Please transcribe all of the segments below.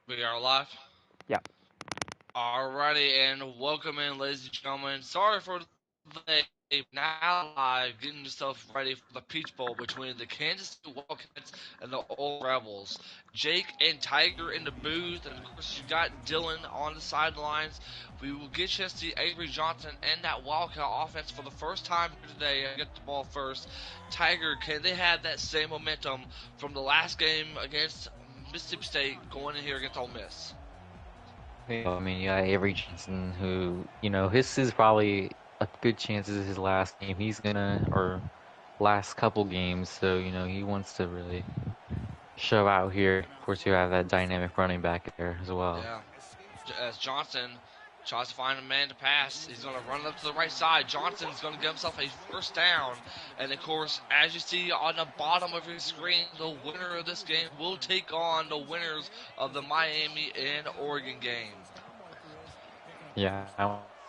We are live. Yeah. Alrighty, and welcome in, ladies and gentlemen. Sorry for the delay. Now live, getting yourself ready for the Peach Bowl between the Kansas City Wildcats and the Old Rebels. Jake and Tiger in the booth, and of course you got Dylan on the sidelines. We will get a chance to see Avery Johnson and that Wildcat offense for the first time here today. I get the ball first. Tiger, can they have that same momentum from the last game against Mississippi State going in here against Ole Miss? I mean, you got Avery Johnson, who, his is probably a good chance this is his last game. Or last couple games, so, he wants to really show out here. Of course, you have that dynamic running back there as well. Yeah. As Johnson tries to find a man to pass, he's going to run up to the right side. Johnson's going to get himself a first down. And of course, as you see on the bottom of your screen, the winner of this game will take on the winners of the Miami and Oregon game. Yeah,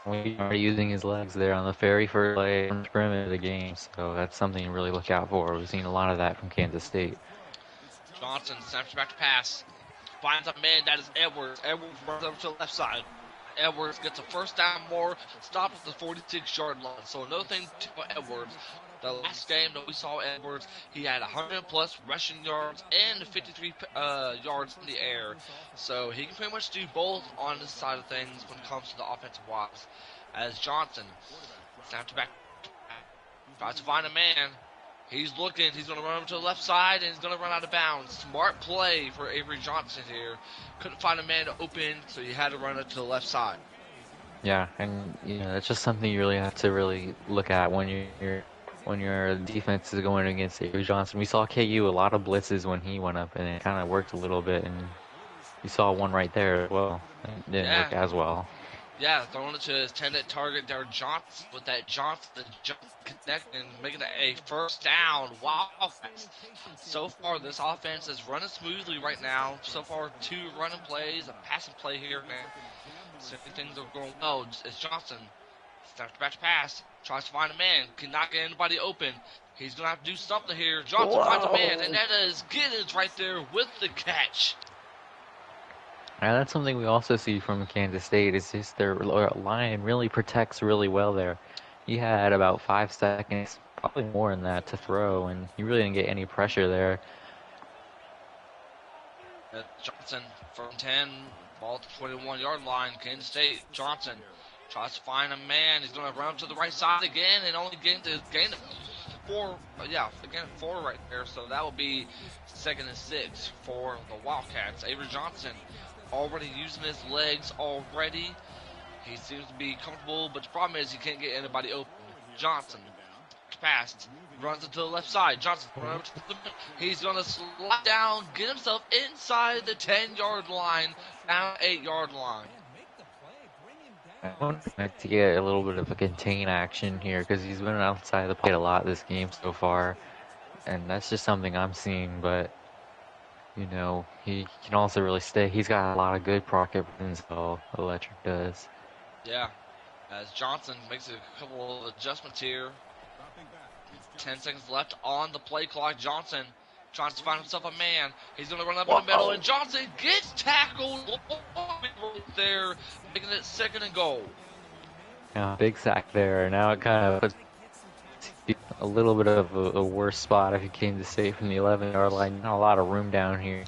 we are using his legs there on the very first play from scrimmage of the game, so that's something to really look out for. We've seen a lot of that from Kansas State. Johnson snaps back to pass. Finds a man, that is Edwards. Edwards runs over to the left side. Edwards gets a first down more, stopped at the 46-yard line. So another thing to Edwards, the last game that we saw Edwards, he had 100-plus rushing yards and 53 yards in the air. So he can pretty much do both on this side of things when it comes to the offensive wise. As Johnson snapped back, tries to find a man. He's looking. He's going to run over to the left side, and he's going to run out of bounds. Smart play for Avery Johnson here. Couldn't find a man to open, so he had to run it to the left side. Yeah, and that's just something you really have to really look at when your defense is going against Avery Johnson. We saw KU a lot of blitzes when he went up, and it kind of worked a little bit. And you saw one right there as well. It didn't work as well. Yeah, throwing it to his intended target there, Johnson, with that Johnson connecting, making it a first down. Wow. So far, this offense is running smoothly right now. So far, 2 running plays, a passing play here, man. So things are going well. It's Johnson. Snaps back to pass. Tries to find a man. Cannot get anybody open. He's going to have to do something here. Johnson finds a man, and that is Giddens right there with the catch. And that's something we also see from Kansas State. Is just their line really protects really well there. He had about 5 seconds, probably more than that, to throw, and he really didn't get any pressure there. Johnson from 10, ball to 21-yard line. Kansas State, Johnson tries to find a man. He's going to run to the right side again and only gain 4. Again 4 right there. So that will be 2nd and 6 for the Wildcats. Avery Johnson already using his legs already. He seems to be comfortable, but the problem is he can't get anybody open. Johnson passed, runs it to the left side. Johnson runs to the middle. He's going to slide down, get himself inside the 10-yard line, down 8-yard line. I want to get a little bit of a contain action here because he's been outside the pocket a lot this game so far, and that's just something I'm seeing. But he can also really stay. He's got a lot of good pocket presence, though. Electric does. Yeah, as Johnson makes a couple of adjustments here. 10 seconds left on the play clock. Johnson trying to find himself a man. He's going to run up in the middle, and Johnson gets tackled right there, making it 2nd and goal. Yeah, big sack there. Now it kind of puts a little bit of a worse spot if you came to State from the 11-yard line. Not a lot of room down here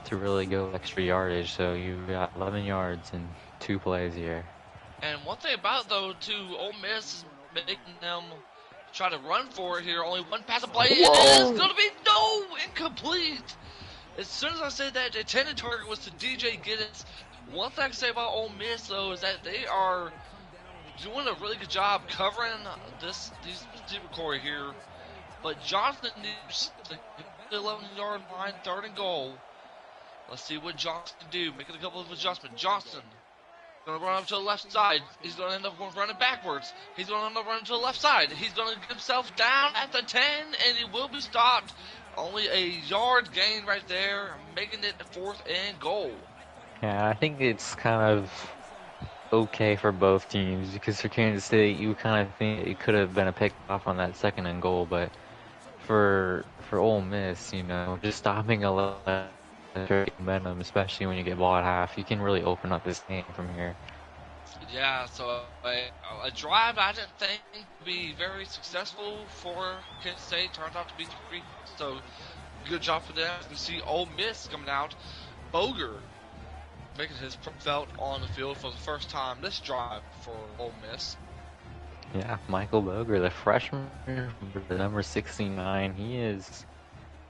to really go extra yardage, so you got 11 yards in 2 plays here. And one thing about, though, too, Ole Miss is making them try to run for it here. Only one pass a play. It is going to be incomplete. As soon as I said that, the intended target was to DJ Giddens. One thing I can say about Ole Miss, though, is that they are doing a really good job covering these receiver core here. But Johnson needs the 11-yard line, 3rd and goal. Let's see what Johnson can do. Making a couple of adjustments. Johnson going to run up to the left side. He's going to end up running backwards. He's going to end up running to the left side. He's going to get himself down at the 10, and he will be stopped. Only a yard gain right there, making it 4th and goal. Yeah, I think it's kind of okay for both teams because for Kansas State, you kind of think it could have been a pick off on that 2nd and goal, but for Ole Miss, just stopping 11 momentum, especially when you get ball at half. You can really open up this game from here. Yeah, so a drive I didn't think would be very successful for Kent State turned out to be three. So good job for them. We see Ole Miss coming out. Boger making his presence felt on the field for the first time this drive for Ole Miss. Yeah, Michael Boger, the freshman, the number 69. He is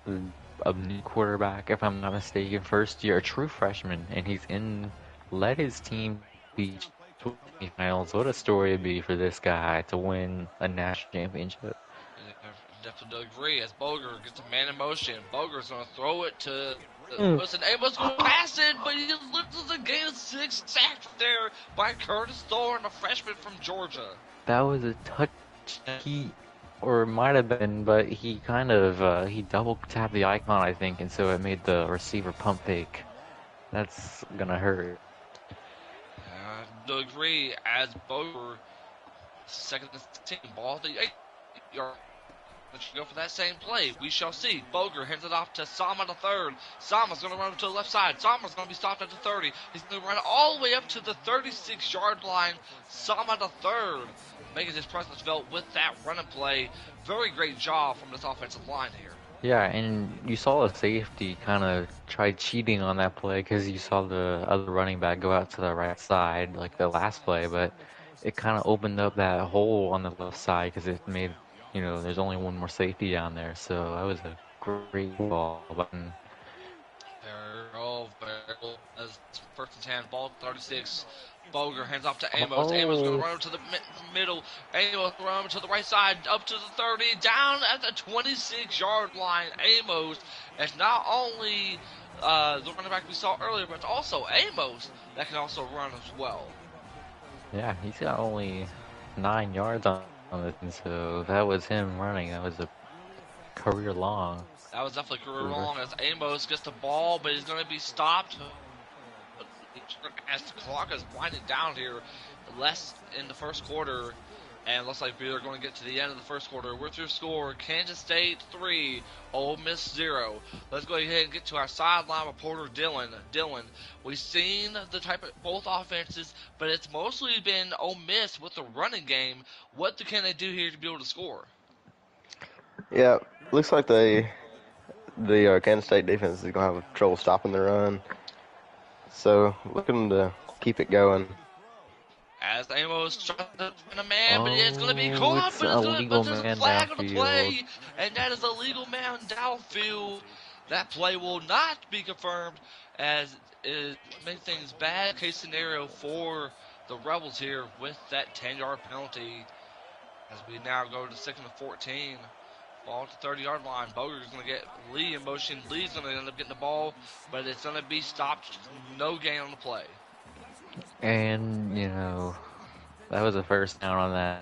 a new quarterback, if I'm not mistaken, first year, a true freshman, and led his team beat finals. What a story it'd be for this guy to win a national championship. Definitely agree. As Boger gets a man in motion, Boger's going to throw it to Amos, and Amos going to pass it, but he loses a gain of 6, sacked there by Curtis Thorne, a freshman from Georgia. That was a touch. Or it might have been, but he kind of he double tapped the icon, I think, and so it made the receiver pump fake. That's gonna hurt. I agree. As Boger, second team ball, the 8-yard. Let's go for that same play. We shall see. Boger hands it off to Sama the third. Sama's going to run to the left side. Sama's going to be stopped at the 30. He's going to run all the way up to the 36-yard line. Sama the third making his presence felt with that running play. Very great job from this offensive line here. Yeah, and you saw the safety kind of try cheating on that play because you saw the other running back go out to the right side like the last play, but it kind of opened up that hole on the left side because it made, there's only one more safety down there, so that was a great ball button. Very as first and 10, ball 36. Boger hands off to Amos. Amos going to run up to the middle. Amos run up to the right side, up to the 30, down at the 26-yard line. Amos, it's not only the running back we saw earlier, but it's also Amos that can also run as well. Yeah, he's got only 9 yards on it, and so that was him running. That was a career long. That was definitely career long as Amos gets the ball, but he's going to be stopped as the clock is winding down here. Less in the first quarter, and looks like we're going to get to the end of the first quarter with your score: Kansas State 3, Ole Miss 0. Let's go ahead and get to our sideline reporter, Dylan. Dylan, we've seen the type of both offenses, but it's mostly been Ole Miss with the running game. What can they do here to be able to score? Yeah, looks like the Kansas State defense is going to have trouble stopping the run. So, looking to keep it going. As Amos tries to win a man, but it's going to be caught, but there's a flag on the play, and that is a legal man downfield. That play will not be confirmed, as it makes things bad case scenario for the Rebels here with that 10-yard penalty. As we now go to 2nd and 14. Ball at the 30-yard line. Boger's going to get Lee in motion. Lee's going to end up getting the ball, but it's going to be stopped. No gain on the play. And, that was a first down on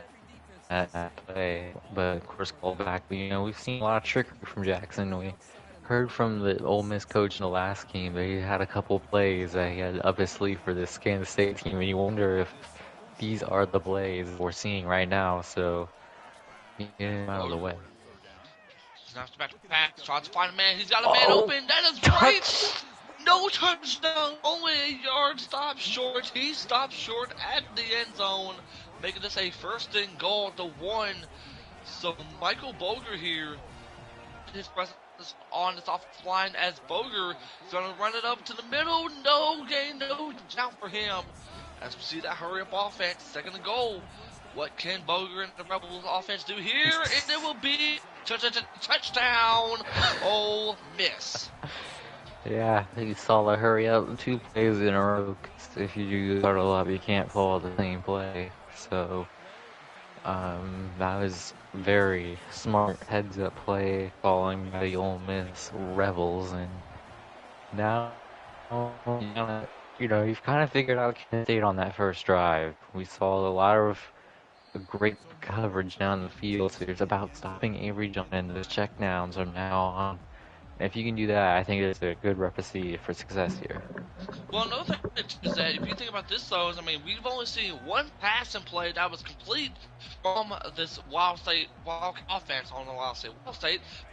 that play, but of course called back. But, we've seen a lot of trickery from Jackson. We heard from the Ole Miss coach in the last game that he had a couple plays that he had up his sleeve for this Kansas State team, and you wonder if these are the plays we're seeing right now. So, get him out of the way. Snaps back to pass, tries to find a man. He's got a man open. That is right. No touchdown. Only a yard stop short. He stopped short at the end zone, making this a 1st and goal at the 1. So Michael Boger here, his presence on this offensive line as Boger is going to run it up to the middle. No gain, no down for him. As we see that hurry up offense, 2nd and goal. What can Boger and the Rebels offense do here? And it will be touchdown, Ole Miss. Yeah, you saw the hurry up 2 plays in a row. If you do huddle up, you can't follow the same play. So, that was very smart heads-up play following by the Ole Miss Rebels. And now, you've kind of figured out Kansas State on that first drive. We saw a lot of great coverage down the field, so it's about stopping Avery Johnson. Those checkdowns from now on. If you can do that, I think it's a good recipe for success here. Well, another thing is that if you think about this, though, is I mean, we've only seen one passing play that was complete from this Wild offense on the Wild State.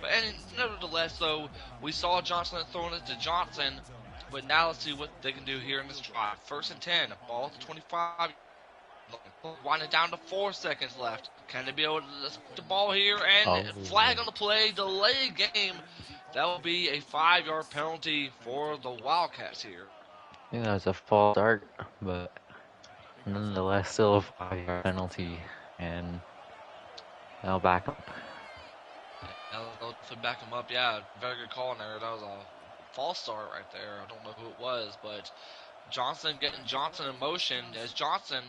But nevertheless, though, we saw Johnson throwing it to Johnson. But now let's see what they can do here in this drive. 1st and 10, ball at the 25. Winding down to 4 seconds left. Can they be able to put the ball here and flag on the play, delay game? That will be a 5-yard penalty for the Wildcats here. Yeah, that was a false start, but nonetheless, still a 5-yard penalty, and now back up. They'll back him up. Yeah, very good call there. That was a false start right there. I don't know who it was, but Johnson getting Johnson in motion as Johnson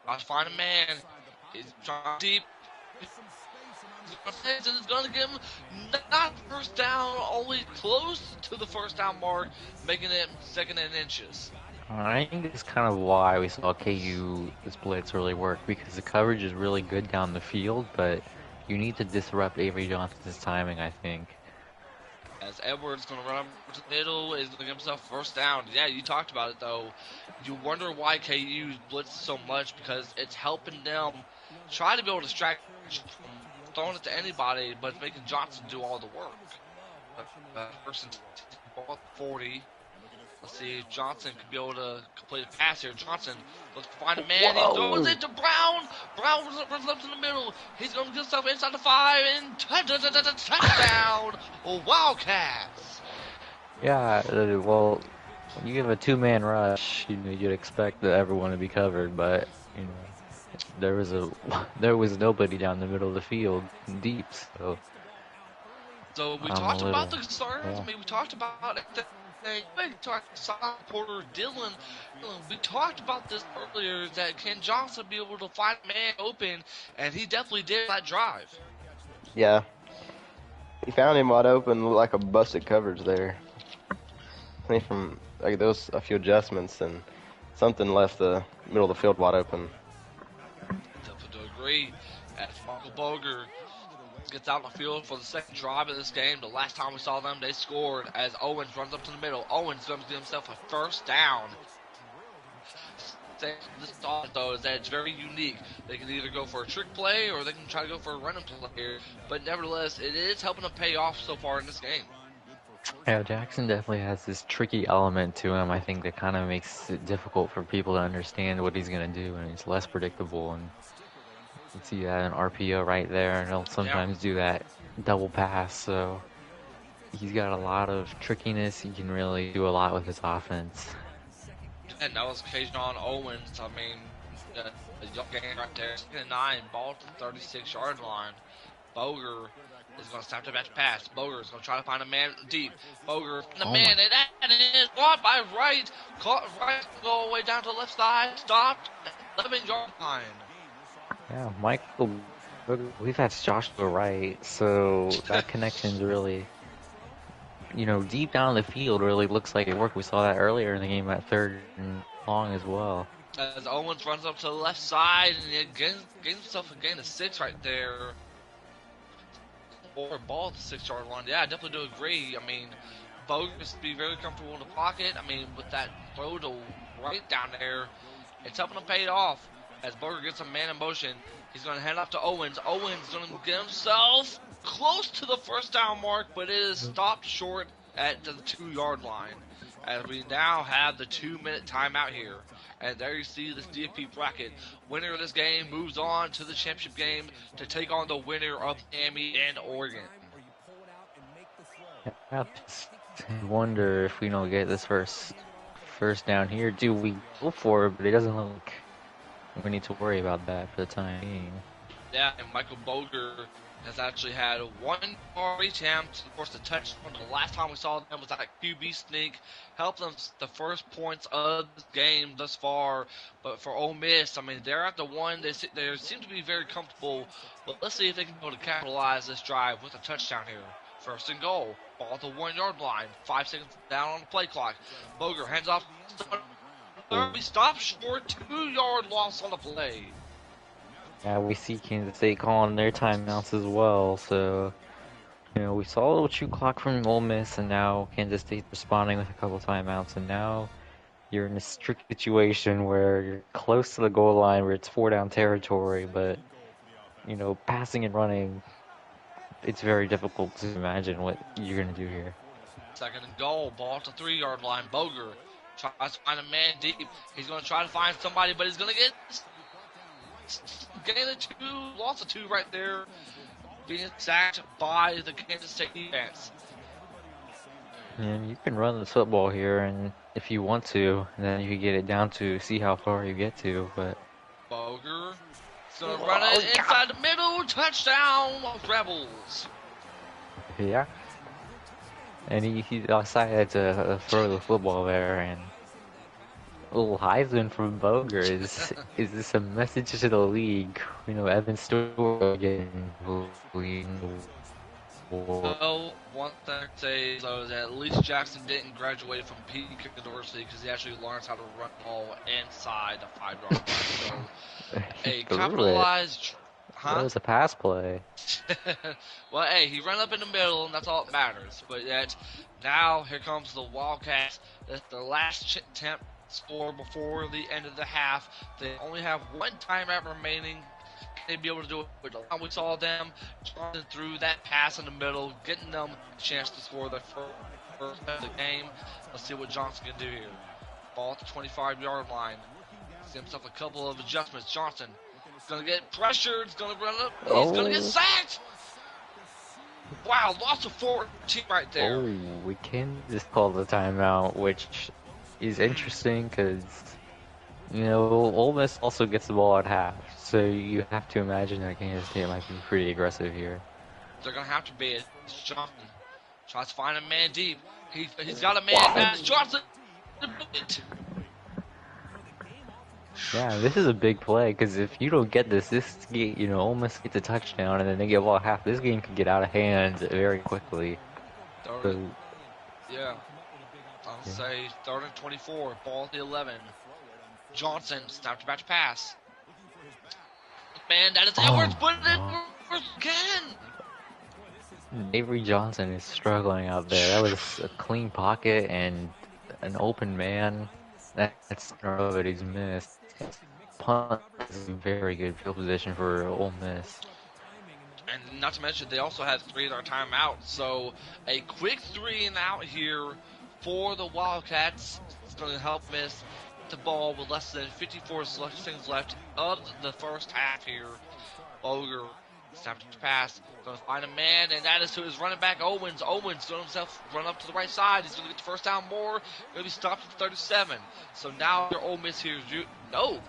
tries to find a man. He's trying deep. And it's going to give him not first down, only close to the first down mark, making it 2nd and inches. I think it's kind of why we saw KU's blitz really work, because the coverage is really good down the field, but you need to disrupt Avery Johnson's timing, I think. As Edwards going to run up to the middle, is going to give himself first down. Yeah, you talked about it, though. You wonder why KU blitzes so much, because it's helping them try to be able to distract from throwing it to anybody, but making Johnson do all the work. First and 10, ball at 40. Let's see if Johnson could be able to complete a pass here. Johnson looks to find a man. He throws it to Brown. Brown runs up to the middle. He's going to get himself inside the 5 and touchdown. Wildcats. Yeah, well, when you give a 2-man rush, you'd expect everyone to be covered, but there was nobody down the middle of the field deep, so. So we talked about the concerns. Yeah. I mean, we talked about it. We talked about Porter Dillon. We talked about this earlier, that can Johnson be able to find a man open, and he definitely did that drive. Yeah. He found him wide open, like a busted coverage there. I think from there was a few adjustments, and something left the middle of the field wide open. Definitely agree. As Michael Boger gets out on the field for the second drive of this game. The last time we saw them, they scored as Owens runs up to the middle. Owens going to get himself a first down. This thought, though, is that it's very unique. They can either go for a trick play or they can try to go for a running play here. But nevertheless, it is helping them pay off so far in this game. Yeah, Jackson definitely has this tricky element to him. I think that kind of makes it difficult for people to understand what he's going to do, and it's less predictable. And you can see that an RPO right there, and he'll sometimes do that double pass. So he's got a lot of trickiness. He can really do a lot with his offense. And that was Kajon Owens. I mean, a young game right there. 2nd and 9, ball to the 36-yard line. Boger is going to snap the back pass. Boger is going to try to find a man deep. Boger, the man, and that is caught by Wright. Caught Wright, go all the way down to the left side. Stopped at 11-yard line. Yeah, Michael, we've had Joshua Wright, so that connection's really, deep down the field really looks like it worked. We saw that earlier in the game at 3rd and long as well. As Owens runs up to the left side, and he gains himself a gain of 6 right there. Or ball at the 6-yard line. Yeah, I definitely do agree. I mean, Bogus be very comfortable in the pocket. I mean, with that throw to Wright down there, it's helping him pay it off. As Boger gets a man in motion, he's going to hand off to Owens. Owens going to get himself close to the first down mark, but it is stopped short at the 2-yard line. As we now have the 2-minute timeout here. And there you see this DFP bracket. Winner of this game moves on to the championship game to take on the winner of Miami and Oregon. I wonder if we don't get this first down here. Do we go for it? But it doesn't look like we need to worry about that for the time being. Yeah, and Michael Boger has actually had 1 attempt. Of course, the touchdown the last time we saw them was that QB sneak. Helped them the first points of the game thus far. But for Ole Miss, I mean, they're at the 1. They seem to be very comfortable. But let's see if they can be able to capitalize this drive with a touchdown here. 1st and goal. Ball at the 1-yard line. 5 seconds down on the play clock. Boger hands off. We stop short. 2-yard loss on the play. Yeah, we see Kansas State calling their timeouts as well, so, we saw a little shoot clock from Ole Miss, and now Kansas State's responding with a couple timeouts, and now you're in a strict situation where you're close to the goal line where it's 4-down territory, but you know, passing and running, it's very difficult to imagine what you're gonna do here. Second and goal, ball at the 3-yard line. Boger tries to find a man deep. He's going to try to find somebody, but he's going to gain a 2, lost a 2 right there, being sacked by the Kansas State defense. And you can run the football here, and if you want to, then you can get it down to see how far you get to, but... Boger is going to run it inside the middle. Touchdown, Rebels. Yeah. And he decided to throw the football there, and little Heisman from Boger is this a message to the league? You know, Evan Stewart getting lead. Well, one thing I'd say is that at least Jackson didn't graduate from Peak University because he actually learns how to run the ball inside the 5-yard line. So, a capitalized... Huh? That was a pass play. Well, hey, he ran up in the middle, and that's all that matters. But yet, now here comes the Wildcats. That's their last attempt to score before the end of the half. They only have one timeout remaining. They'd be able to do it. But we saw them running through that pass in the middle, getting them a chance to score their first of the game. Let's see what Johnson can do here. Ball at the 25-yard line. See himself a couple of adjustments. Johnson. Gonna get pressured, he's gonna run up, he's gonna get sacked! Wow, lost a 14 right there. Oh, we can just call the timeout, which is interesting because, you know, Ole Miss also gets the ball at half, so you have to imagine that Kansas State might be pretty aggressive here. They're gonna have to be. Johnson tries to find a man deep. He's got a man, that's Johnson! Yeah, this is a big play because if you don't get this, you know, Ole Miss gets a touchdown and then they get ball at half. This game could get out of hand very quickly. Yeah, I'll say 3rd and 24, ball at the 11. Johnson snapped back to pass. Man, that is Edwards, put it in again. Avery Johnson is struggling out there. That was a clean pocket and an open man. That's that he's missed. Punt is a very good field position for Ole Miss. And not to mention, they also had 3 of their timeouts, so a quick 3 and out here for the Wildcats is going to help Miss the ball with less than 54 seconds left of the first half here. Boger snapped to pass, going to find a man, and that is to his running back, Owens. Owens going himself run up to the right side. He's going to get the first down more. Going to be stopped at 37. So now your Ole Miss here is no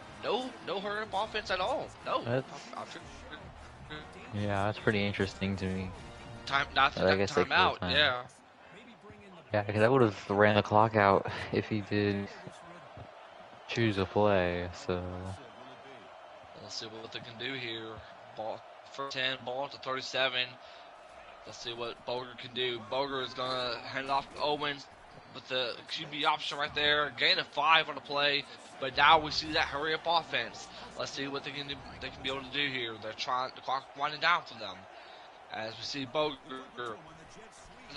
hurry up offense at all. No. Yeah, that's pretty interesting to me. Timeout. Yeah. Yeah, because I would have ran the clock out if he did choose a play. So let's see what they can do here. Ball first 10, ball to 37. Let's see what Boger can do. Boger is gonna hand it off to Owens with the QB option right there. Gain of 5 on the play, but now we see that hurry up offense. Let's see what they can do. They can be able to do here. They're trying the clock winding down for them. As we see Boger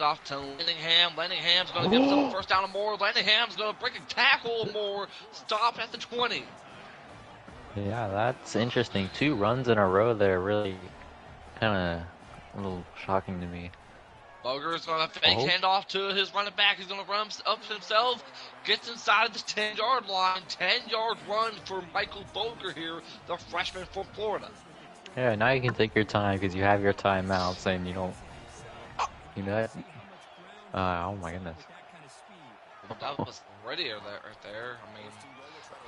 off to Lanningham. Lanningham's gonna give himself a first down or more. Lanningham's gonna break a tackle or more. Stop at the 20. Yeah, that's interesting. 2 runs in a row there, really kind of a little shocking to me. Boger is going to fake handoff to his running back. He's going to run up himself. Gets inside the 10-yard line. 10-yard run for Michael Boger here, the freshman from Florida. Yeah, now you can take your time because you have your timeouts and you don't... You know... oh my goodness. That was ready right there. I mean...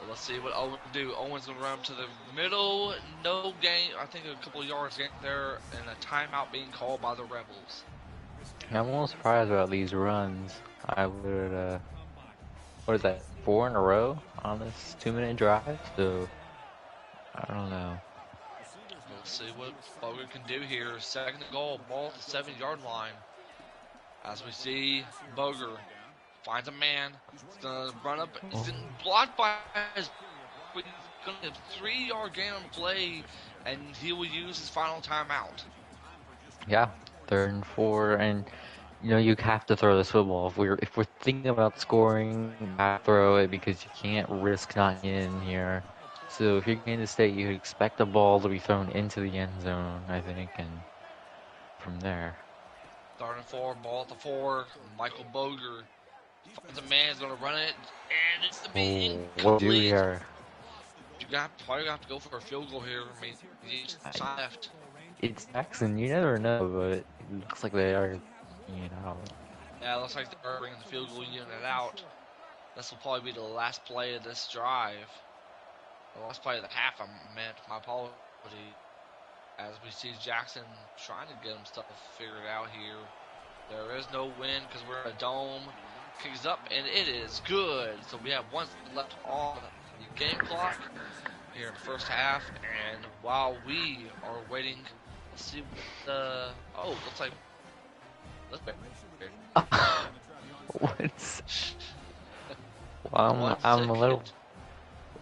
Let's see what Owen can do. Owen's going to run to the middle. No gain. I think a couple of yards gain there. And a timeout being called by the Rebels. I'm a little surprised about these runs. I would, what is that, 4 in a row on this 2-minute drive? So, I don't know. Let's see what Boger can do here. Second and goal. Ball at the 7-yard line. As we see Boger. Finds a man. He's going to run up. He's been blocked by his... He's going to have a 3-yard gain on the play, and he will use his final timeout. Yeah, 3rd and 4. And You know, you have to throw this football. If we're thinking about scoring, you have to throw it because you can't risk not getting in here. So if you're Kansas State, you expect the ball to be thrown into the end zone, I think, and from there. Starting forward, ball at the 4. Michael Boger finds a man, is going to run it, and it's to be Oh, what do we incomplete. are? You probably have to go for a field goal here. I mean, he's left. It's Jackson. You never know, but it looks like they are, Yeah, it looks like they're bringing the field goal unit out. This will probably be the last play of this drive. The last play of the half, I meant. My apology. As we see Jackson trying to get himself figured out here. There is no win because we're in a dome. Kicks up, and it is good. So we have 1 left on the game clock here in the first half. And while we are waiting, let's see what the... Oh, looks like... Let's wait. What's... Well, I'm a second. little...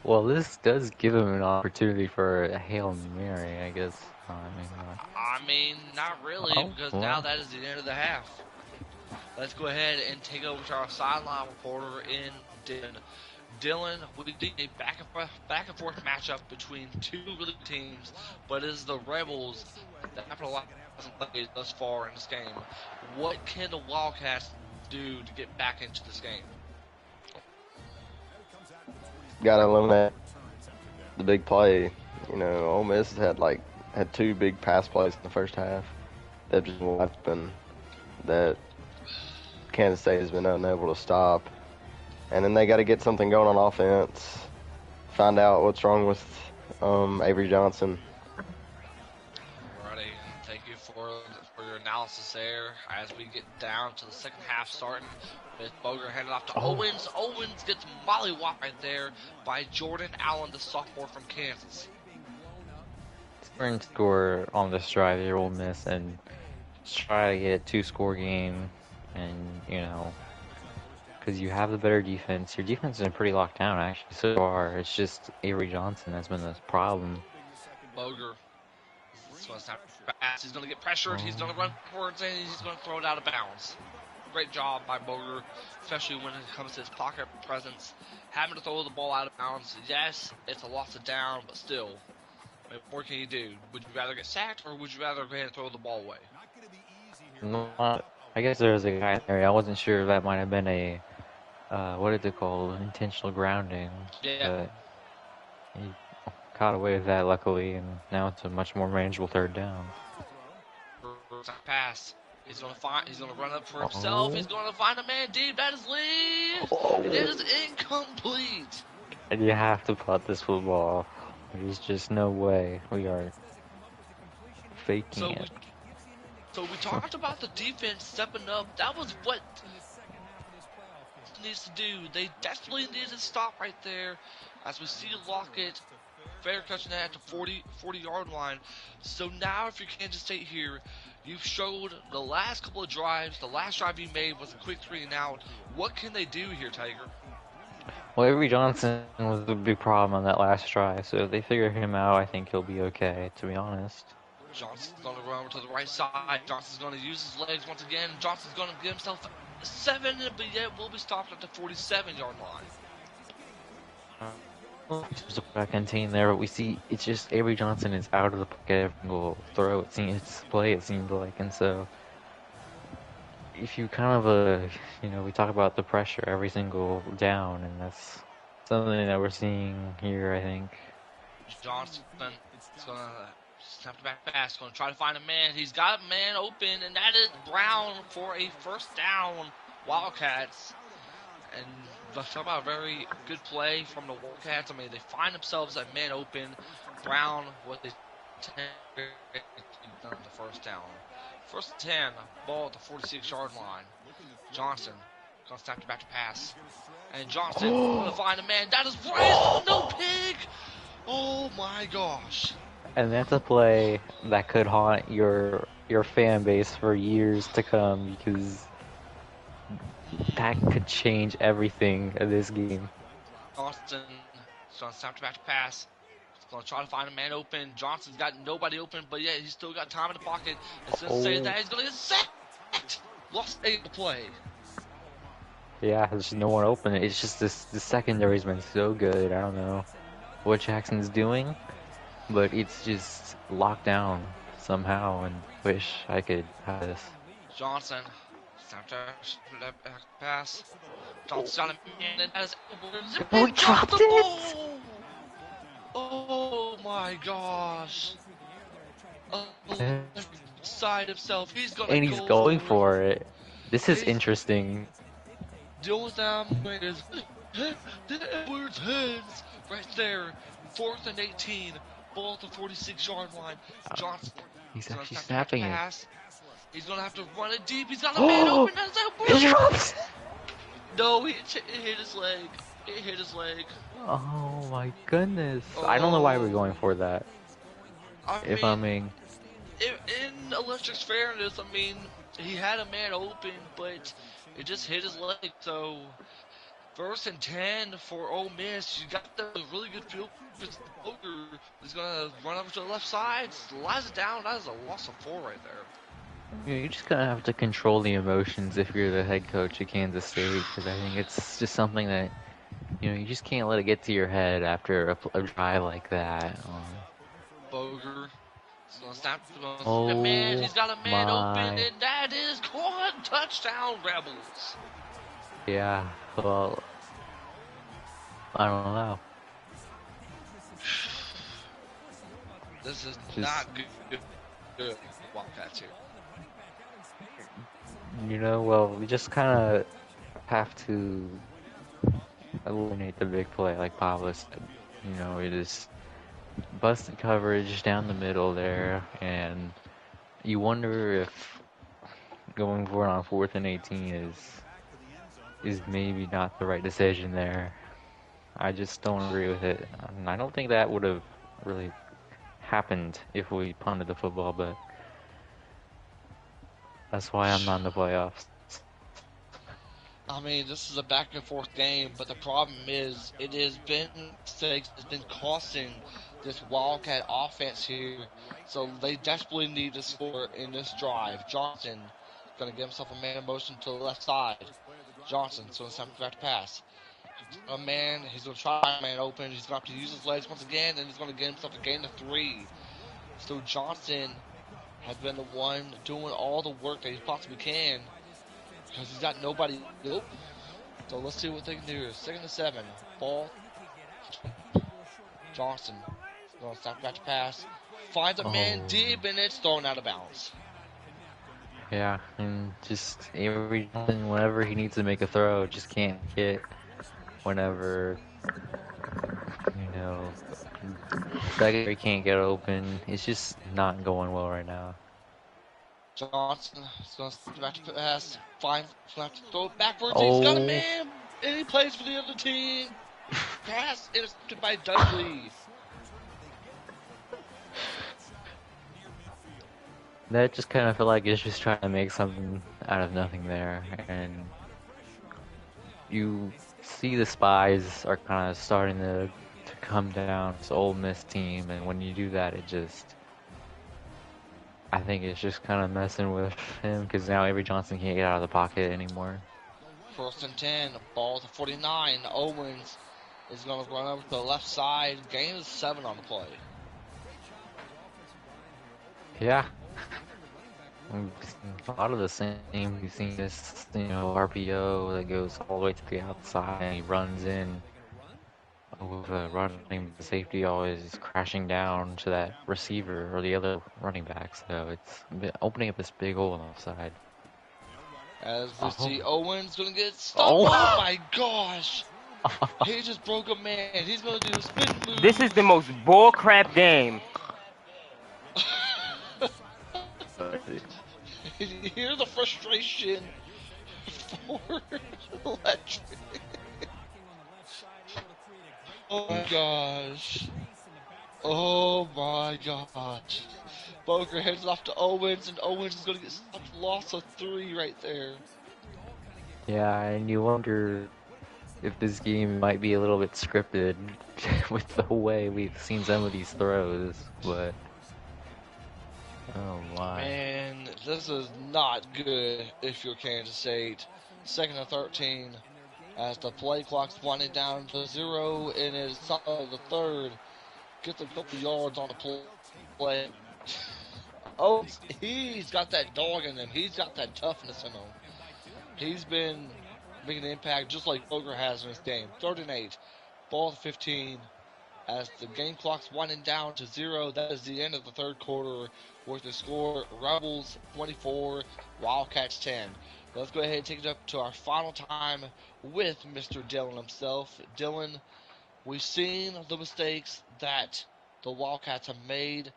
Well, this does give him an opportunity for a Hail Mary, I guess. I mean, not really, Oh, because well. now that is the end of the half. Let's go ahead and take over to our sideline reporter in Dylan. Dylan, we did a back and forth matchup between two really good teams, but it is the Rebels that have a lot of plays thus far in this game. What can the Wildcats do to get back into this game? Got to eliminate the big play. You know, Ole Miss had 2 big pass plays in the first half that just been that Kansas State has been unable to stop. And then they got to get something going on offense. Find out what's wrong with Avery Johnson. Alrighty, thank you for your analysis there. As we get down to the second half starting with Boger handed off to Owens. Owens gets mollywopped right there by Jordan Allen, the sophomore from Kansas. Sprint score on this drive here, Ole Miss, and try to get a 2-score game, and because you have the better defense. Your defense has been pretty locked down actually so far. It's just Avery Johnson that's been the problem. Boger. This one's not fast. He's going to get pressured. He's going to run forwards and he's going to throw it out of bounds. Great job by Boger, especially when it comes to his pocket presence. Having to throw the ball out of bounds, yes, it's a loss of down, but still, I mean, what can you do? Would you rather get sacked or would you rather go ahead and throw the ball away? I guess there was a guy there. I wasn't sure if that might have been a what is it called? Intentional grounding. Yeah. But he caught away with that luckily, and now it's a much more manageable 3rd down. Pass. He's gonna run up for himself. He's gonna find a man deep. That is lead. It is incomplete. And you have to putt this football. There's just no way we are faking it. So we talked about the defense stepping up. That was what needs to do. They desperately need to stop right there. As we see Lockett fair catching that at the 40-yard line. So now if you're Kansas State here, you've showed the last couple of drives. The last drive you made was a quick 3 and out. What can they do here, Tiger? Well, Avery Johnson was the big problem on that last try, so if they figure him out, I think he'll be okay, to be honest. Johnson's going to run over to the right side. Johnson's going to use his legs once again. Johnson's going to get himself 7, but yet will be stopped at the 47-yard line. There's a contain there, but we see it's just Avery Johnson is out of the pocket every single throw. It seems like, and so if you kind of we talk about the pressure every single down, and that's something that we're seeing here, I think. Johnson is going to snap it back fast, going to try to find a man. He's got a man open, and that is Brown for a first down. Wildcats. And let's talk about a very good play from the Wildcats. I mean, they find themselves a man open. Brown with the 10 on the first down. First 10, ball at the 46-yard line. Johnson going to snap it back to pass. And Johnson going to find a man. That is Bryce. No pick. Oh, my gosh. And that's a play that could haunt your fan base for years to come, because that could change everything in this game. Johnson is going to snap it back to pass. He's going to try to find a man open. Johnson's got nobody open, but yeah, he's still got time in the pocket. It's going to say that he's going to get sacked. lost 8 to play. Yeah, there's no one open. It's just this the secondary's been so good. I don't know what Jackson's doing, but it's just locked down somehow. And wish I could have this. Johnson, left back pass. Johnson got a man and has Edwards. Oh, He he dropped the it! ball! Oh my gosh! Side himself, he's gonna And he's go going for for it. This is He's- interesting. The only thing I'm going is the Edwards heads right there. 4th and 18, ball at the 46-yard line. Johnson. He's gonna actually have to snapping it. pass. He's gonna have to run it deep. He's got a man open. That's He Edwards. drops! No, it hit his leg. It hit his leg. Oh my goodness. I don't know why we're going for that. If I mean, in Electric's fairness, I mean, he had a man open, but it just hit his leg. So, 1st and 10 for Ole Miss. You got the really good field. Boger is gonna run over to the left side, slides it down. That is a loss of 4 right there. you just kind of have to control the emotions if you're the head coach of Kansas State, because I think it's just something that, you just can't let it get to your head after a drive like that. Boger. He's gonna snap. Oh Man, he's got a man my. open, and that is caught. Touchdown, Rebels. Yeah, well, I don't know. This is Just- not good. Wildcats here. Well, we just kind of have to eliminate the big play, like Pablo said. It is busted coverage down the middle there, and you wonder if going for it on 4th and 18 is maybe not the right decision there. I just don't agree with it. And I don't think that would have really happened if we punted the football, but that's why I'm not in the playoffs. I mean, this is a back and forth game, but the problem is it has been mistakes. It's been costing this Wildcat offense here. So they desperately need to score in this drive. Johnson going to give himself a man in motion to the left side. Johnson, so it's time to pass. A man, he's going to try a man open. He's going to have to use his legs once again, and he's going to get himself a gain of 3. So Johnson has been the one doing all the work that he possibly can because he's got nobody. Nope. So let's see what they can do. 2nd and 7. Ball. Johnson going to stop back to pass. Finds a man deep, and it's thrown out of bounds. Yeah, and just whenever he needs to make a throw, just can't hit. Whenever, secondary can't get open. It's just not going well right now. Johnson is going to stop back to pass. Finds, going to have to throw it backwards. He's got a man, and he plays for the other team. Pass intercepted by Dudley. That just kind of felt like it's just trying to make something out of nothing there, and you see the spies are kind of starting to come down. It's Ole Miss team, and when you do that, I think it's just kind of messing with him because now Avery Johnson can't get out of the pocket anymore. 1st and 10, ball to 49. Owens is going to run over to the left side. Gain is 7 on the play. Yeah. We've seen a lot of the same. We've seen this, RPO that goes all the way to the outside and he runs in with a running safety always crashing down to that receiver or the other running back. So it's opening up this big hole on the offside. As we see Owens going to get stopped. Oh my gosh. He just broke a man. He's going to do a spin move. This is the most bullcrap game. You hear the frustration for Electric. Oh my gosh. Oh my gosh. Boger heads off to Owens, and Owens is going to get stopped. Loss of 3 right there. Yeah, and you wonder if this game might be a little bit scripted with the way we've seen some of these throws, but Oh my. Man, this is not good if you're Kansas State. Second and 13 as the play clock's winding down to 0 and it's top of the third. Gets a couple yards on the play. Oh, he's got that dog in him. He's got that toughness in him. He's been making an impact just like Boger has in this game. 3rd and 8. Ball at 15. As the game clock's winding down to 0, that is the end of the third quarter with the score Rebels 24, Wildcats 10. Let's go ahead and take it up to our final time with Mr. Dylan himself. Dylan, we've seen the mistakes that the Wildcats have made.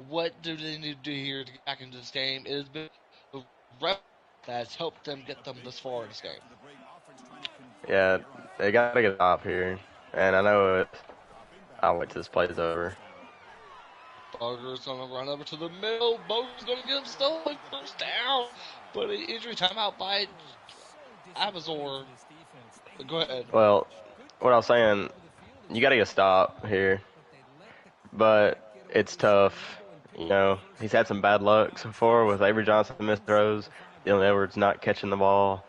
What do they need to do here to get back into this game? It has been the Rebels that has helped them get them this far in this game. Yeah, they got to get a stop here. And I know I'll wait till this play's over. Boger's going to run over to the middle. Boger's going to get him stolen. First down. But an injury timeout by Abazor. Go ahead. Well, what I was saying, you got to get a stop here. But it's tough. You know, he's had some bad luck so far with Avery Johnson missed throws, Dylan Edwards not catching the ball,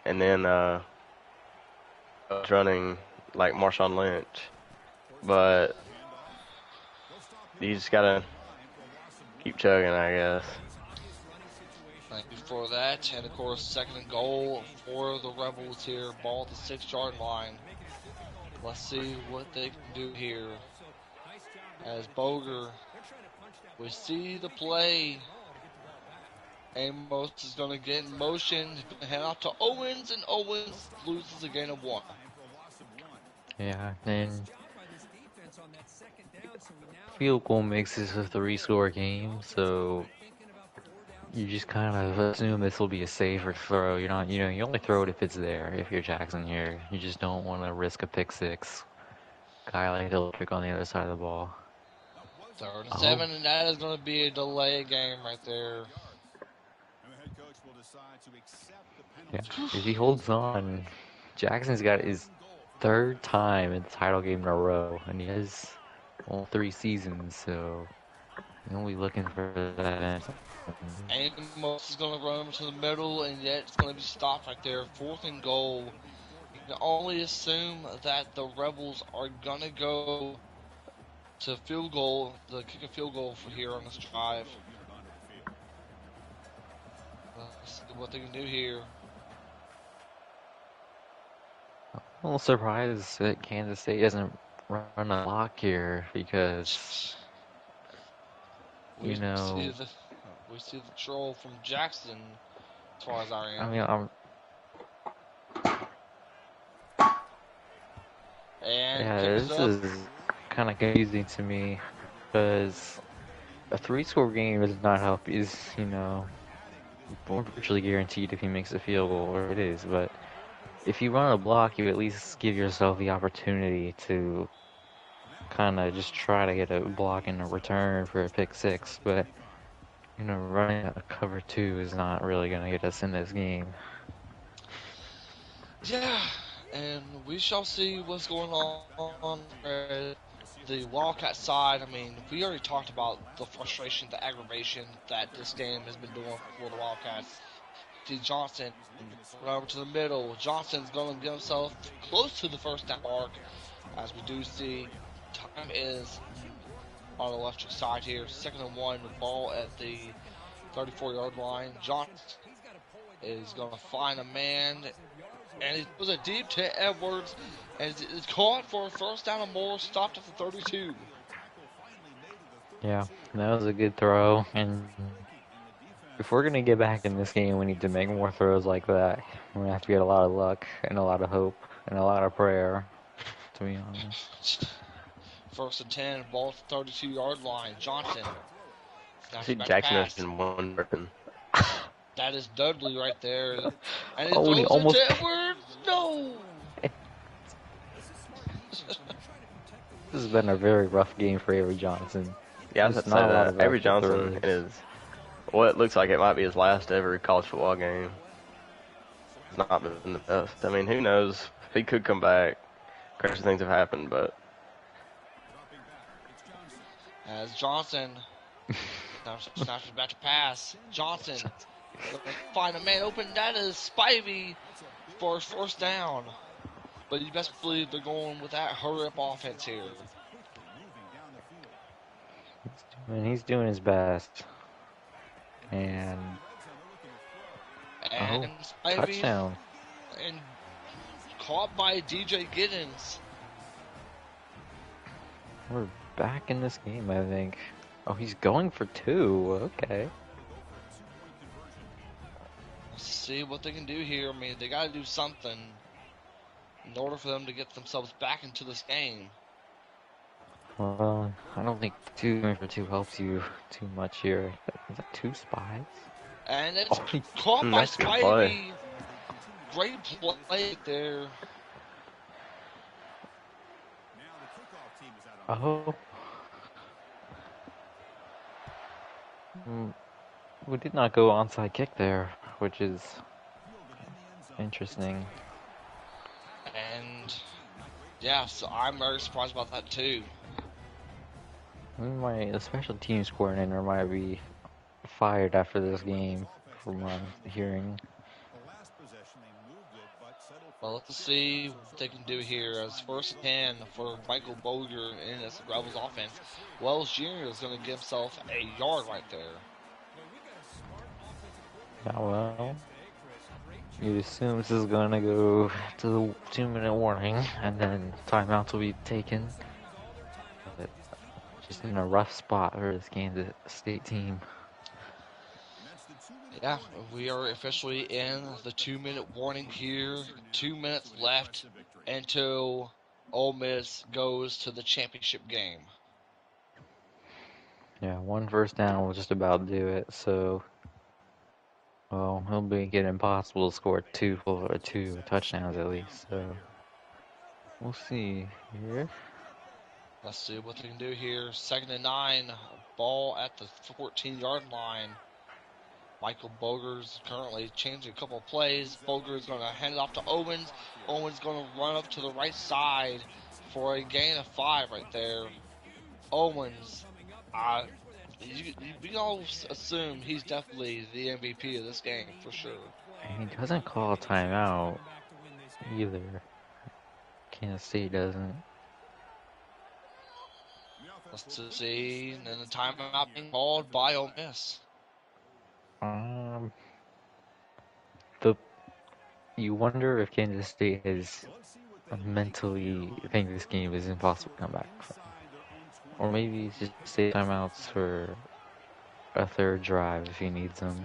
and then running like Marshawn Lynch. But you just got to keep chugging, I guess. Thank you for that. And, of course, 2nd and goal for the Rebels here. Ball at the 6-yard line. Let's see what they can do here. As Boger, we see the play. Amos is going to get in motion. He's going to head out to Owens, and Owens loses a gain of 1. Yeah, and field goal makes this a 3-score game, so you just kind of assume this will be a safer throw. You're not, you only throw it if it's there. If you're Jackson here, you just don't want to risk a pick six. Guy like he'll pick on the other side of the ball. 3rd and 7, and that is going to be a delay game right there. Yeah, if he holds on, Jackson's got his 3rd time in the title game in a row, and he has all 3 seasons, so he'll be looking for that. Amos is going to run over to the middle, and yet it's going to be stopped right there. 4th and goal. You can only assume that the Rebels are going to go to field goal, kick a field goal for here on this drive. Let's see what they can do here. I'm a little surprised that Kansas State doesn't run a block here because, We see the troll from Jackson, as far as I am. I mean, And this is kind of confusing to me because a 3-score game does not help. Is virtually guaranteed if he makes a field goal, or it is. But if you run a block, you at least give yourself the opportunity to kind of just try to get a block in a return for a pick six. But running a cover 2 is not really going to get us in this game. Yeah, and we shall see what's going on the Wildcat side. I mean, we already talked about the frustration, the aggravation that this game has been doing for the Wildcats. See Johnson run over to the middle. Johnson's going to get himself close to the first down mark, as we do see time is on the left side here. 2nd and 1, the ball at the 34-yard line. Johnson is going to find a man, and it was a deep to Edwards, and it's caught for a first down and more, stopped at the 32. Yeah, that was a good throw, and if we're going to get back in this game, we need to make more throws like that. We're going to have to get a lot of luck and a lot of hope and a lot of prayer, to be honest. 1st and 10, ball at the 32-yard line. Johnson. I see Jackson has been one person. That is Dudley right there. And it Oh, he throws almost- it to Edwards. No! This has been a very rough game for Avery Johnson. Yeah, I was There's about to not a lot say of that. Avery actual Johnson throws. is what looks like it might be his last ever college football game. It's not been the best. I mean, who knows? He could come back. Crazy things have happened, but As Johnson Now Snatcher's back to pass. Johnson gonna find a man open. That is Spivey for his first down. But you best believe they're going with that hurry-up offense here. He's doing his best. And And Spivey touchdown. and caught by DJ Giddens. We're back in this game, I think. Oh, he's going for 2. Okay. Let's see what they can do here. I mean, they got to do something in order for them to get themselves back into this game. Well, I don't think 2 going for 2 helps you too much here. Is that 2 spies? And it's Oh, caught by that's a good Spivey. play. Great play there. Oh. We did not go onside kick there, which is interesting. And yeah, so I'm very surprised about that too. The special teams coordinator might be fired after this game, from what I'm hearing. Well, let's see what they can do here. As first and 10 for Michael Boger in this Rebels offense. Wells Jr. is going to give himself a yard right there. Yeah, well, you'd assume this is going to go to the 2-minute warning, and then timeouts will be taken. But just in a rough spot for this Kansas State team. Yeah, we are officially in the 2-minute warning here. 2 minutes left until Ole Miss goes to the championship game. Yeah, 1 first down will just about do it, so... Well, it'll make it impossible to score 2 touchdowns at least, so... We'll see here. Let's see what they can do here. 2nd and 9, ball at the 14-yard line. Michael Boger's currently changing a couple of plays. Boger's going to hand it off to Owens. Owens going to run up to the right side for a gain of 5 right there. Owens, we all assume he's definitely the MVP of this game for sure. And he doesn't call a timeout either. Kansas State doesn't. Let's see, and the timeout being called by Ole Miss. You wonder if Kansas State is mentally think this game is impossible to come back from. Or maybe he's just save timeouts for a 3rd drive if he needs them.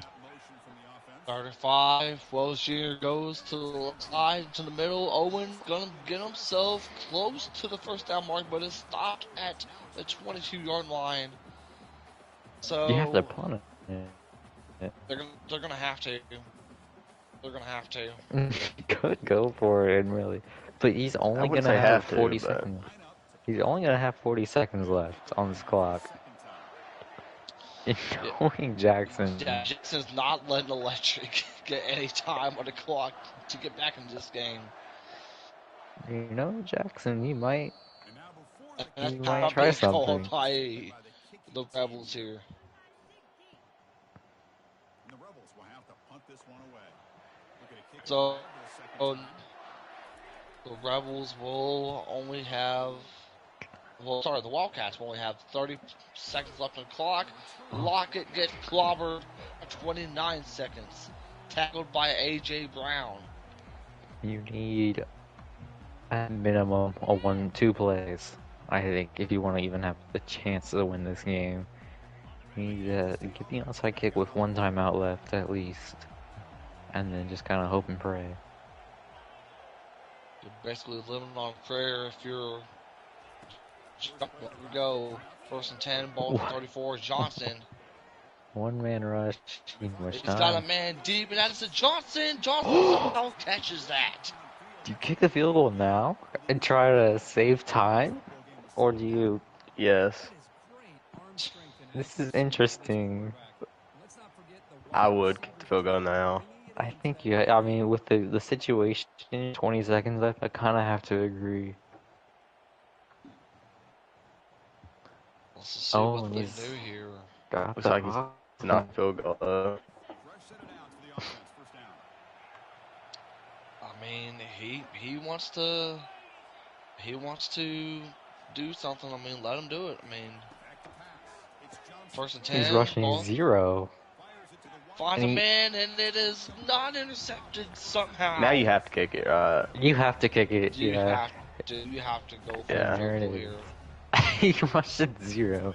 35, Wells Jr. goes to the left side, to the middle. Owens gonna get himself close to the first down mark, but is stopped at the 22-yard line. So You have to punt it. they're gonna have to. They're gonna have to. Could go for it, really. But he's only wouldn't gonna say have have to, 40 but- seconds. He's only gonna have 40 seconds left on this clock. And knowing Jackson, Yeah, Jackson's not letting Electric get any time on the clock to get back into this game. you know Jackson, he might. And He that's might not try being called something. by the Rebels here. So, the Rebels will only have, the Wildcats will only have 30 seconds left on the clock. Lockett gets clobbered at 29 seconds. Tackled by A.J. Brown. You need at minimum a 1-2 plays. I think if you want to even have the chance to win this game, you need to get the onside kick with 1 timeout left at least, and then just kind of hope and pray. You're basically living on prayer if you're. Here we go. 1st and 10, ball to 34. Johnson. 1-man rush. He's Much got a time. man deep, and that is a Johnson. Johnson somehow catches that. Do you kick the field goal now and try to save time, or do you? Yes, This is interesting. I would kick the field goal now. I think you. I mean, with the situation, 20 seconds left, I kind of have to agree. Let's see Oh, what and they he's do here. Got Looks the like he's not field goal. I mean, he wants to do something. I mean, let him do it. I mean, 1st and 10. He's rushing Ball 0. finds a And man, and it is not intercepted somehow. Now you have to kick it, right? you have to kick it, You yeah. have to go for Yeah. a There field it goal is. here. He rushed at 0.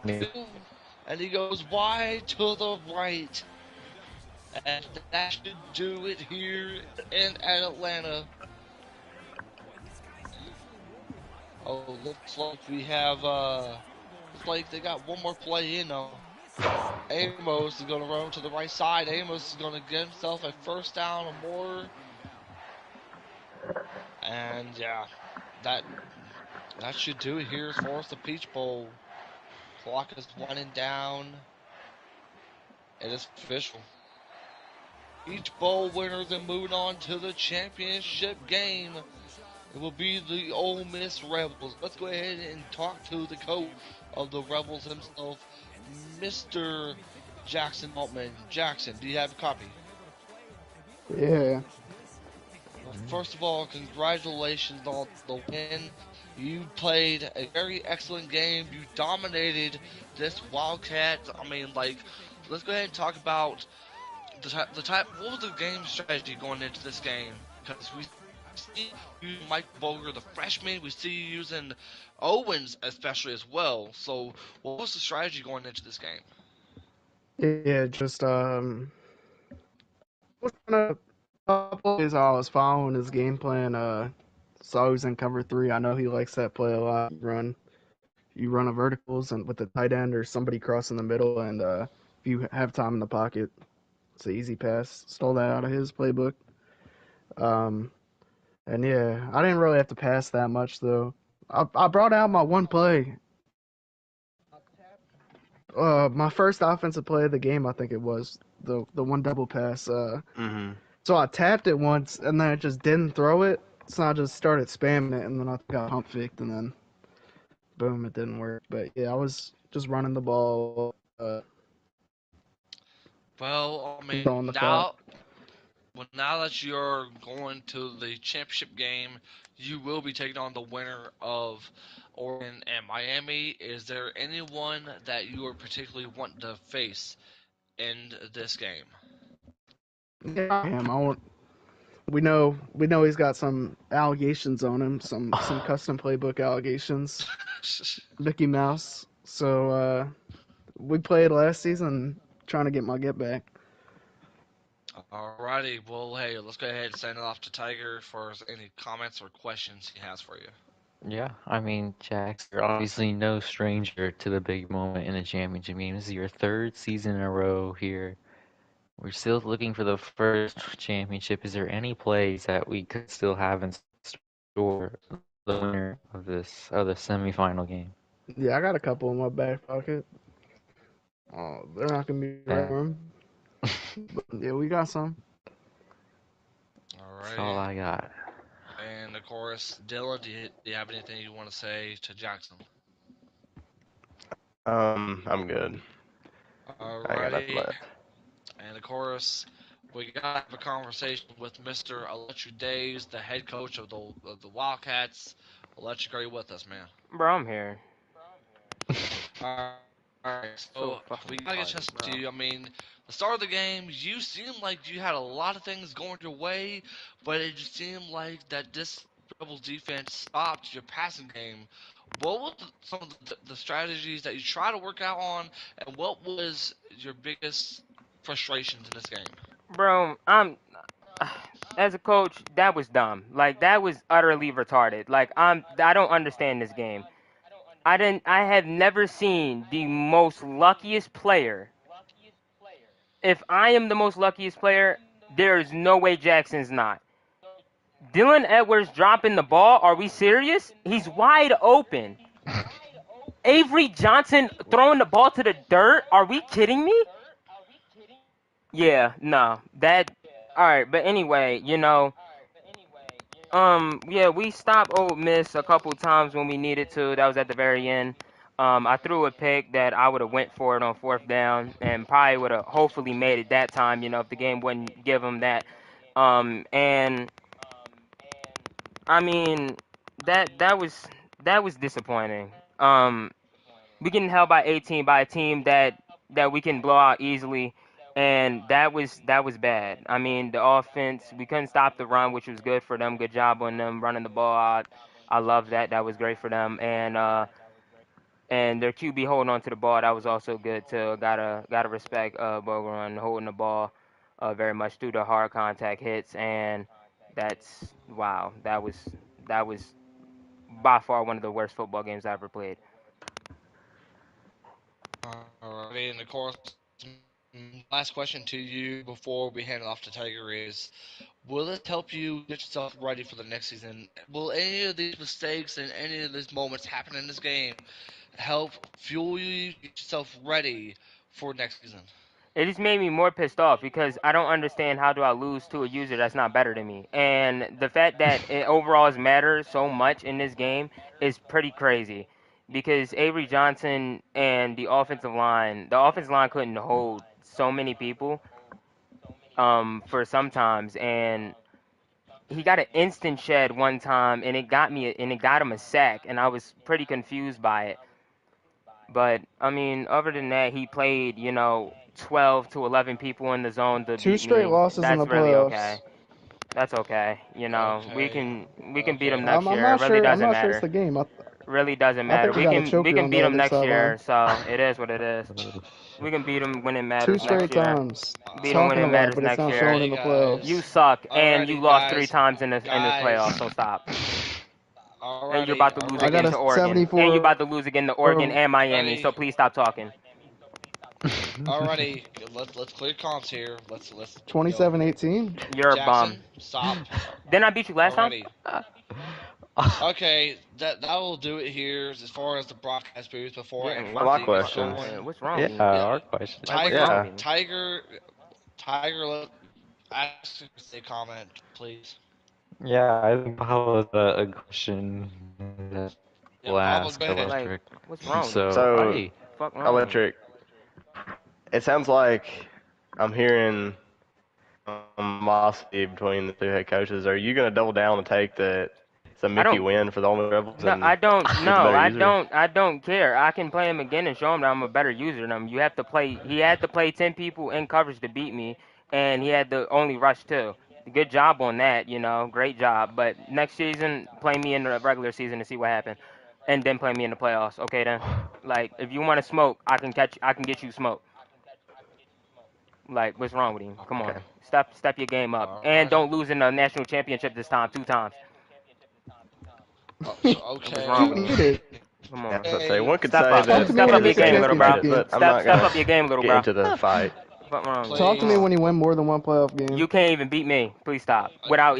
And he goes wide to the right. And that should do it here in Atlanta. Oh, looks like we have, looks like they got one more play in though. Amos is going to run to the right side. Amos is going to get himself a first down or more. And yeah, that should do it here as far as the Peach Bowl. Clock is winding down. It is official. Each bowl winner then moving on to the championship game. It will be the Ole Miss Rebels. Let's go ahead and talk to the coach of the Rebels himself, Mr. Jackson Altman. Jackson, do you have a copy? Yeah. Well, first of all, congratulations on the win. You played a very excellent game. You dominated this Wildcat. I mean, like, let's go ahead and talk about the type. What was the game strategy going into this game? Because we see you using Mike Boger, the freshman. We see you using Owens, especially as well. So, what was the strategy going into this game? Yeah, just was trying to plays I was following his game plan. So I was in cover 3. I know he likes that play a lot. You run a verticals and with the tight end or somebody crossing the middle, and if you have time in the pocket, it's an easy pass. Stole that out of his playbook. And yeah, I didn't really have to pass that much though. I brought out my one play. My first offensive play of the game, I think it was the one double pass. Mm-hmm. So I tapped it once, and then I just didn't throw it. So I just started spamming it, and then I got pump faked, and then boom, it didn't work. But yeah, I was just running the ball. Well, I mean, On the clock. now that you're going to the championship game, you will be taking on the winner of Oregon and Miami. Is there anyone that you are particularly wanting to face in this game? Yeah, him. We know he's got some allegations on him, some custom playbook allegations. Mickey Mouse. So we played last season, trying to get my get back. Alrighty, well, hey, let's go ahead and send it off to Tiger for any comments or questions he has for you. Yeah, I mean, Jax, you're obviously no stranger to the big moment in the championship game. This is your 3rd season in a row here. We're still looking for the first championship. Is there any plays that we could still have in store the winner of the semifinal game? Yeah, I got a couple in my back pocket. Oh, they're not gonna be right for him. Yeah, we got some. That's all I got. And of course, Dylan, do you have anything you want to say to Jackson? I'm good. Alrighty. I got nothing left. And of course, we got to have a conversation with Mr. Electric Days, the head coach of the Wildcats. Electric, are you with us, man? Bro, I'm here. Alright, so we gotta get a chance to you. I mean, the start of the game, you seemed like you had a lot of things going your way, but it just seemed like that this Rebels defense stopped your passing game. What were some of the strategies that you try to work out on, and what was your biggest frustrations in this game? Bro, as a coach, that was dumb. Like, that was utterly retarded. Like, I don't understand this game. I have never seen the most luckiest player. If I am the most luckiest player, there is no way Jackson's not. Dylan Edwards dropping the ball, are we serious? He's wide open. Avery Johnson throwing the ball to the dirt, are we kidding me? Yeah, no. Alright, but anyway, Yeah, we stopped Ole Miss a couple times when we needed to. That was at the very end. I threw a pick that I would have went for it on 4th down and probably would have hopefully made it that time, if the game wouldn't give them that. And I mean, that was disappointing. We getting held by 18 by a team that we can blow out easily, and that was bad. I mean, the offense, we couldn't stop the run, which was good for them. Good job on them running the ball out. I love that. That was great for them, and their QB holding on to the ball, that was also good too. Gotta respect Bogarun holding the ball very much through the hard contact hits, and that's wow. That was by far one of the worst football games I ever played. Alrighty, and of course, last question to you before we hand it off to Tiger is: will this help you get yourself ready for the next season? Will any of these mistakes and any of these moments happen in this game help fuel you get yourself ready for next season? It just made me more pissed off because I don't understand how do I lose to a user that's not better than me. And the fact that it overalls matter so much in this game is pretty crazy. Because Avery Johnson and the offensive line couldn't hold so many people for sometimes, and he got an instant shed one time, and it got him a sack, and I was pretty confused by it. But I mean, other than that, he played 12 to 11 people in the zone to Two beat straight me. losses in That's the really okay. playoffs. That's okay. We Okay, can beat him okay. next I'm year. It not really sure. I'm doesn't not sure it's matter. the game. Really doesn't I matter. think we We got a can we choker can on the beat him other next sideline. year. So it is what it is. We can beat him when it Two matters next straight year. times. Beat him when Talking it about it, matters but it's next not year. showing in Alrighty, the You playoffs. guys. suck, and you Alrighty, lost 3 guys. times in the Guys. playoffs. So stop. And you're Alrighty, about to lose I got again alrighty, a to Oregon. And you're 74. about to lose again to Oregon and Miami. alrighty, So please stop talking. alrighty. Let's clear comms here. Let's 27-18. You're a bum. Jackson, stop. Didn't I beat you last time? Alrighty. Okay, that will do it here as far as the broadcast booth before Yeah, Andrew My D gets questions. going. what's wrong Yeah, with you? Yeah, our question. Like, what's wrong Tiger, Yeah. with you? Tiger, Tiger, ask a comment, please. Yeah, I think Pablo has a question that Yeah, we'll Pablo, ask go ahead. Like, Electric. what's wrong with you? So, So, hi. Fuck wrong with you? Electric, it sounds like I'm hearing animosity between the two head coaches. Are you going to double down and take that it's a I Mickey don't. win for the Ole Miss Rebels No, and I don't. get the No, better I user? don't. I don't care. I can play him again and show him that I'm a better user than him. You have to play. He had to play 10 people in coverage to beat me, and he had to only rush 2. Good job on that. Great job. But next season, play me in the regular season to see what happens, and then play me in the playoffs. Okay, then. Like, if you want to smoke, I can catch. I can get you smoke. Like, what's wrong with him? Come on, Okay. step your game up, and Alrighty. don't lose in the national championship this time 2 times. What's wrong You with need him? it. Come Yeah, on. so say one could Step say up. Talk that to me Step when up he your Kansas wins a game, State little bro. defeated, championship but game. I'm not Step gonna up your game, little get bro. into the fight. Fuck wrong with you? Talk to me Please. when you win more than one playoff game. You can't even beat me. Please stop. Without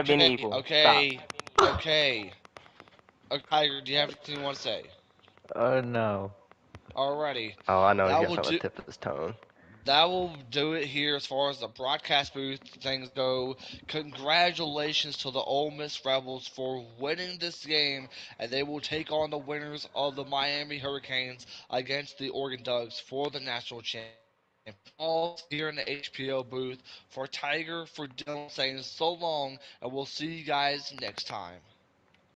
being Okay, equal. Stop. okay, okay. Tiger, do you have anything you want to say? No. Alrighty. Oh, I know he's That got will something do. at the tip of his tongue. That will do it here as far as the broadcast booth things go. Congratulations to the Ole Miss Rebels for winning this game, and they will take on the winners of the Miami Hurricanes against the Oregon Ducks for the national championship. All here in the HPO booth for Tiger, for Dylan saying so long, and we'll see you guys next time.